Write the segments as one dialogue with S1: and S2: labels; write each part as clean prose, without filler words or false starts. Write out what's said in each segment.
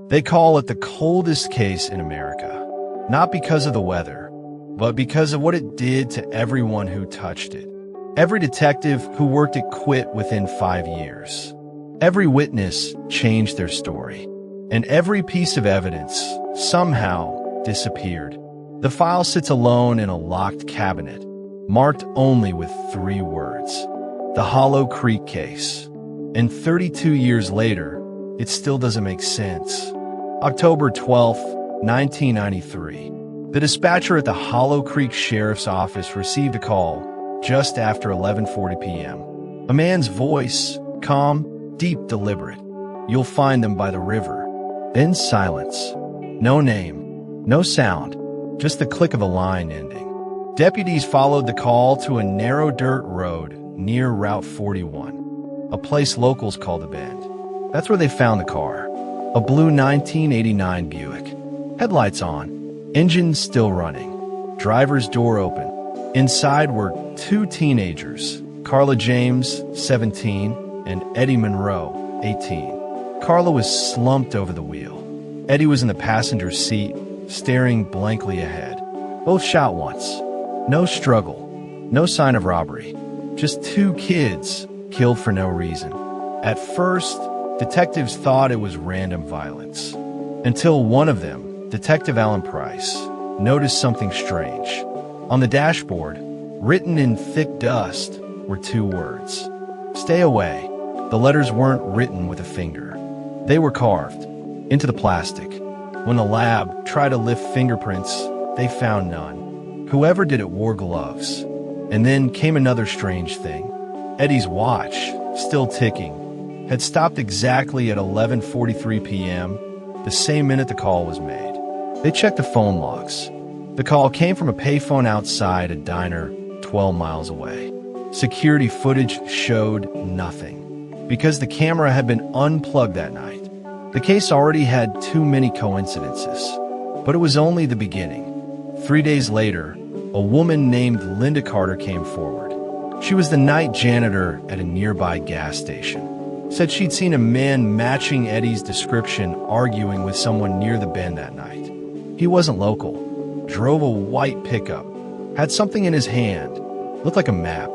S1: They call it the coldest case in America, not because of the weather, but because of what it did to everyone who touched it. Every detective who worked it quit within 5 years. Every witness changed their story, and every piece of evidence somehow disappeared. The file sits alone in a locked cabinet, marked only with 3 words: the Hollow Creek case. And 32 years later, it still doesn't make sense. October 12, 1993. The dispatcher at the Hollow Creek Sheriff's Office received a call just after 11:40 p.m. A man's voice, calm, deep, deliberate. "You'll find them by the river." Then silence. No name, no sound, just the click of a line ending. Deputies followed the call to a narrow dirt road near Route 41, a place locals call the Bend. That's where they found the car, a blue 1989 Buick. Headlights on, engine still running, driver's door open. Inside were 2 teenagers, Carla James, 17, and Eddie Monroe, 18. Carla was slumped over the wheel. Eddie was in the passenger seat, staring blankly ahead. Both shot once. No struggle, no sign of robbery. Just 2 kids killed for no reason. At first, detectives thought it was random violence, until one of them, Detective Alan Price, noticed something strange. On the dashboard, written in thick dust, were 2 words: "Stay away." The letters weren't written with a finger. They were carved into the plastic. When the lab tried to lift fingerprints, they found none. Whoever did it wore gloves. And then came another strange thing. Eddie's watch, still ticking, had stopped exactly at 11:43 p.m., the same minute the call was made. They checked the phone logs. The call came from a payphone outside a diner 12 miles away. Security footage showed nothing, because the camera had been unplugged that night. The case already had too many coincidences, but it was only the beginning. 3 days later, a woman named Linda Carter came forward. She was the night janitor at a nearby gas station. Said she'd seen a man matching Eddie's description arguing with someone near the Bend that night. He wasn't local, drove a white pickup, had something in his hand, looked like a map.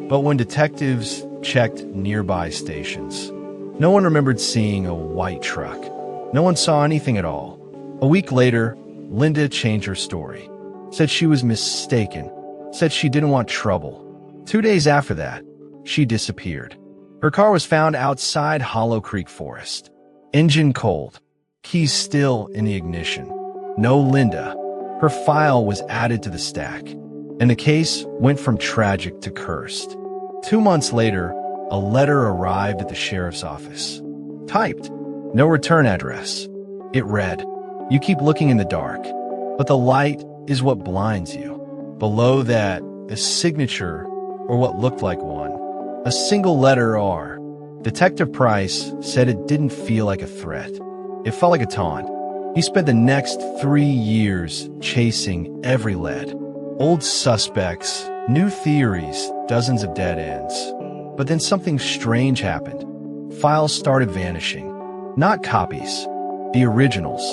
S1: But when detectives checked nearby stations, no one remembered seeing a white truck. No one saw anything at all. A week later, Linda changed her story. Said she was mistaken. Said she didn't want trouble. 2 days after that, she disappeared. Her car was found outside Hollow Creek Forest. Engine cold. Keys still in the ignition. No Linda. Her file was added to the stack. And the case went from tragic to cursed. 2 months later, a letter arrived at the sheriff's office. Typed. No return address. It read, "You keep looking in the dark, but the light is what blinds you." Below that, a signature, or what looked like one. A single letter R. Detective Price said it didn't feel like a threat. It felt like a taunt. He spent the next 3 years chasing every lead. Old suspects, new theories, dozens of dead ends. But then something strange happened. Files started vanishing. Not copies. The originals.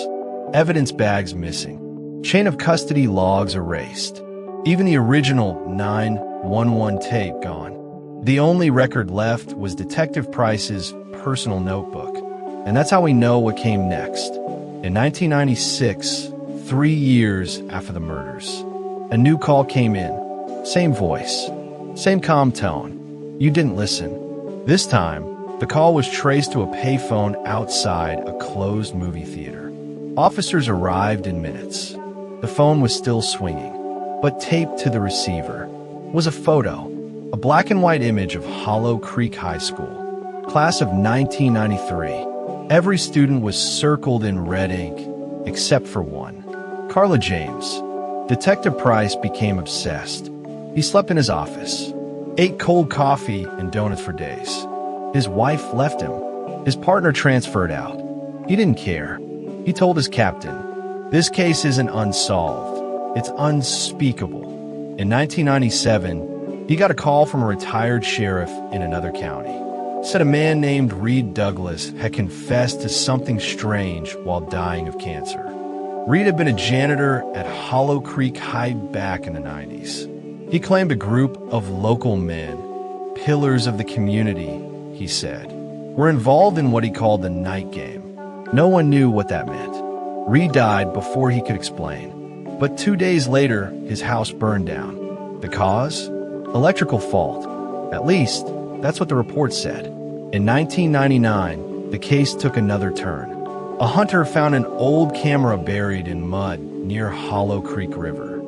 S1: Evidence bags missing. Chain of custody logs erased. Even the original 911 tape gone. The only record left was Detective Price's personal notebook. And that's how we know what came next. In 1996, 3 years after the murders, a new call came in. Same voice. Same calm tone. You didn't listen. This time, the call was traced to a payphone outside a closed movie theater. Officers arrived in minutes. The phone was still swinging, but taped to the receiver was a photo, a black and white image of Hollow Creek High School, class of 1993. Every student was circled in red ink, except for one. Carla James. Detective Price became obsessed. He slept in his office, ate cold coffee and donuts for days. His wife left him. His partner transferred out. He didn't care. He told his captain, "This case isn't unsolved. It's unspeakable." In 1997, he got a call from a retired sheriff in another county. said a man named Reed Douglas had confessed to something strange while dying of cancer. Reed had been a janitor at Hollow Creek High back in the 90s. He claimed a group of local men, pillars of the community, he said, were involved in what he called the night game. No one knew what that meant. Reed died before he could explain. But 2 days later, his house burned down. The cause? Electrical fault. At least, that's what the report said. In 1999, the case took another turn. A hunter found an old camera buried in mud near Hollow Creek River.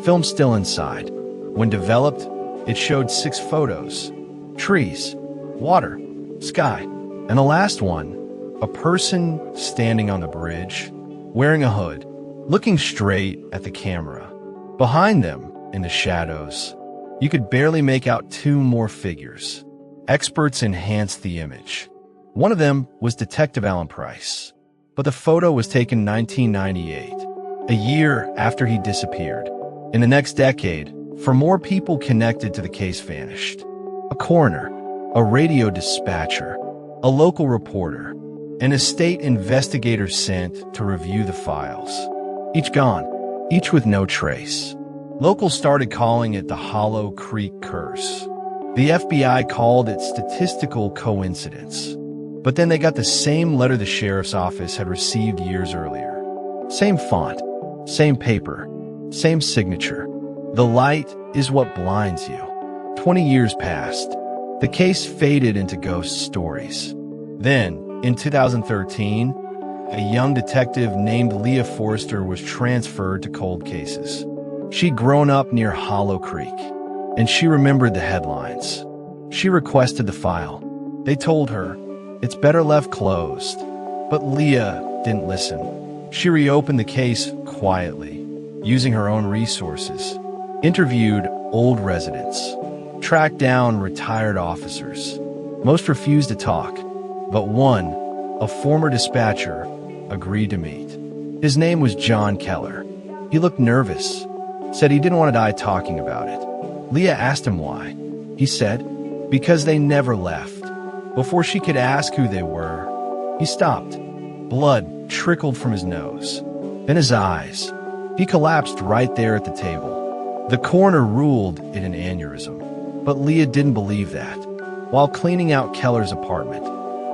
S1: Film still inside. When developed, it showed 6 photos: trees, water, sky, and the last one, a person standing on the bridge, wearing a hood, looking straight at the camera. Behind them, in the shadows, you could barely make out 2 more figures. Experts enhanced the image. One of them was Detective Alan Price. But the photo was taken in 1998, a year after he disappeared. In the next decade, for more people connected to the case vanished. A coroner, a radio dispatcher, a local reporter, and a state investigator sent to review the files. Each gone, each with no trace. Locals started calling it the Hollow Creek Curse. The FBI called it statistical coincidence. But then they got the same letter the sheriff's office had received years earlier. Same font, same paper, same signature. The light is what blinds you. 20 years passed. The case faded into ghost stories. Then, in 2013, a young detective named Leah Forrester was transferred to cold cases. She'd grown up near Hollow Creek, and she remembered the headlines. She requested the file. They told her, "It's better left closed." But Leah didn't listen. She reopened the case quietly, using her own resources, interviewed old residents, tracked down retired officers. Most refused to talk, but one, a former dispatcher, agreed to meet. His name was John Keller. He looked nervous, said he didn't want to die talking about it. Leah asked him why. He said, "Because they never left." Before she could ask who they were, he stopped. Blood trickled from his nose, then his eyes. He collapsed right there at the table. The coroner ruled it an aneurysm, but Leah didn't believe that. While cleaning out Keller's apartment,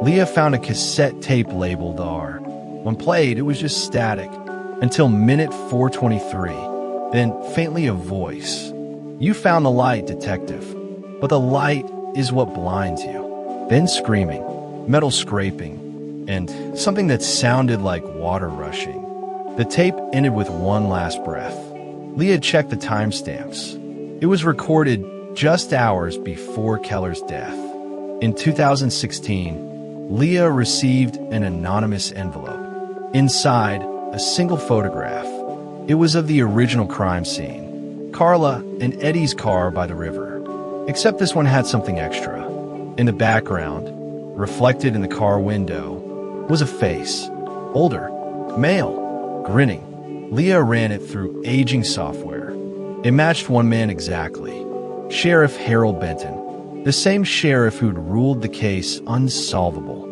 S1: Leah found a cassette tape labeled R. When played, it was just static, until minute 423, then faintly a voice. "You found the light, detective, but the light is what blinds you." Then screaming, metal scraping, and something that sounded like water rushing. The tape ended with one last breath. Leah checked the timestamps. It was recorded just hours before Keller's death. In 2016, Leah received an anonymous envelope. Inside, a single photograph. It was of the original crime scene, Carla and Eddie's car by the river. Except this one had something extra. In the background, reflected in the car window, was a face. Older, male, grinning. Leah ran it through aging software. It matched one man exactly. Sheriff Harold Benton, the same sheriff who'd ruled the case unsolvable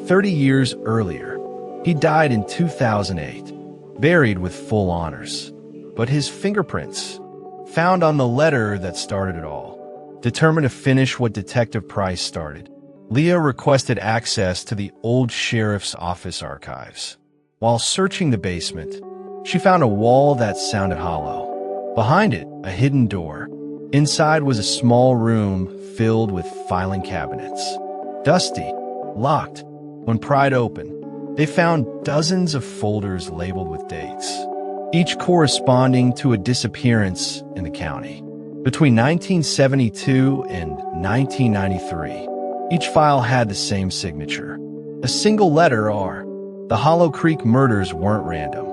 S1: 30 years earlier. He died in 2008, buried with full honors. But his fingerprints, found on the letter that started it all. Determined to finish what Detective Price started, Leah requested access to the old sheriff's office archives. While searching the basement, she found a wall that sounded hollow. Behind it, a hidden door. Inside was a small room filled with filing cabinets. Dusty, locked. When pried open, they found dozens of folders labeled with dates, each corresponding to a disappearance in the county. Between 1972 and 1993, each file had the same signature. A single letter R. The Hollow Creek murders weren't random.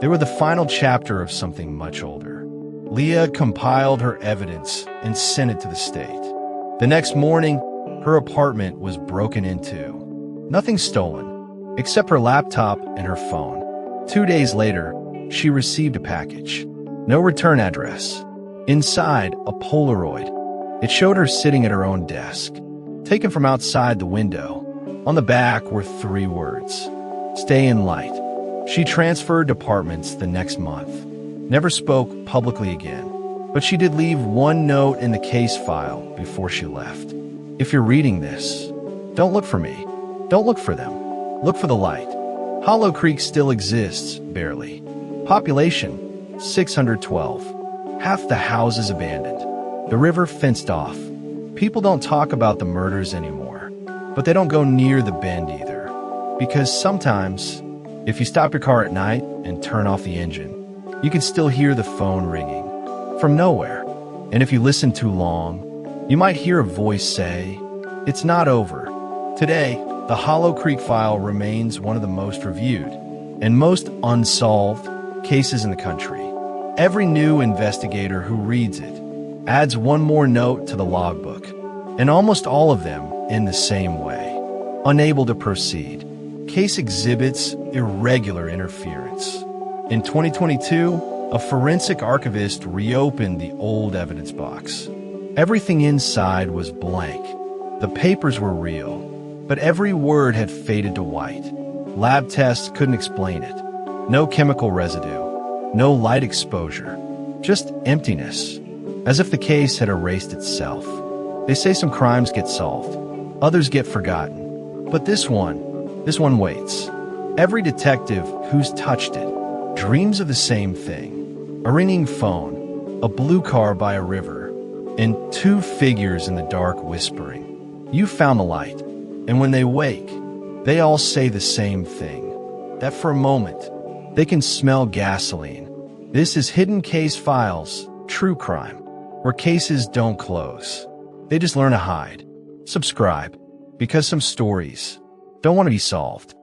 S1: They were the final chapter of something much older. Leah compiled her evidence and sent it to the state. The next morning, her apartment was broken into. Nothing stolen, except her laptop and her phone. 2 days later, she received a package. No return address. Inside, a Polaroid. It showed her sitting at her own desk, taken from outside the window. On the back were 3 words: "Stay in light." She transferred departments the next month, never spoke publicly again, but she did leave one note in the case file before she left. If you're reading this, don't look for me. Don't look for them. Look for the light. Hollow Creek still exists, barely. Population, 612. Half the houses abandoned. The river fenced off. People don't talk about the murders anymore, but they don't go near the bend either. Because sometimes, if you stop your car at night and turn off the engine, you can still hear the phone ringing from nowhere. And if you listen too long, you might hear a voice say, "It's not over." Today, the Hollow Creek file remains one of the most reviewed and most unsolved cases in the country. Every new investigator who reads it adds one more note to the logbook, and almost all of them in the same way. Unable to proceed. Case exhibits irregular interference. In 2022, a forensic archivist reopened the old evidence box. Everything inside was blank. The papers were real, but every word had faded to white. Lab tests couldn't explain it. No chemical residue, no light exposure, just emptiness, as if the case had erased itself. They say some crimes get solved, others get forgotten, but this one waits. Every detective who's touched it dreams of the same thing: a ringing phone, a blue car by a river, and 2 figures in the dark whispering, "You found the light." And when they wake, they all say the same thing, that for a moment, they can smell gasoline. This is Hidden Case Files, True Crime, where cases don't close. They just learn to hide. Subscribe, because some stories don't want to be solved.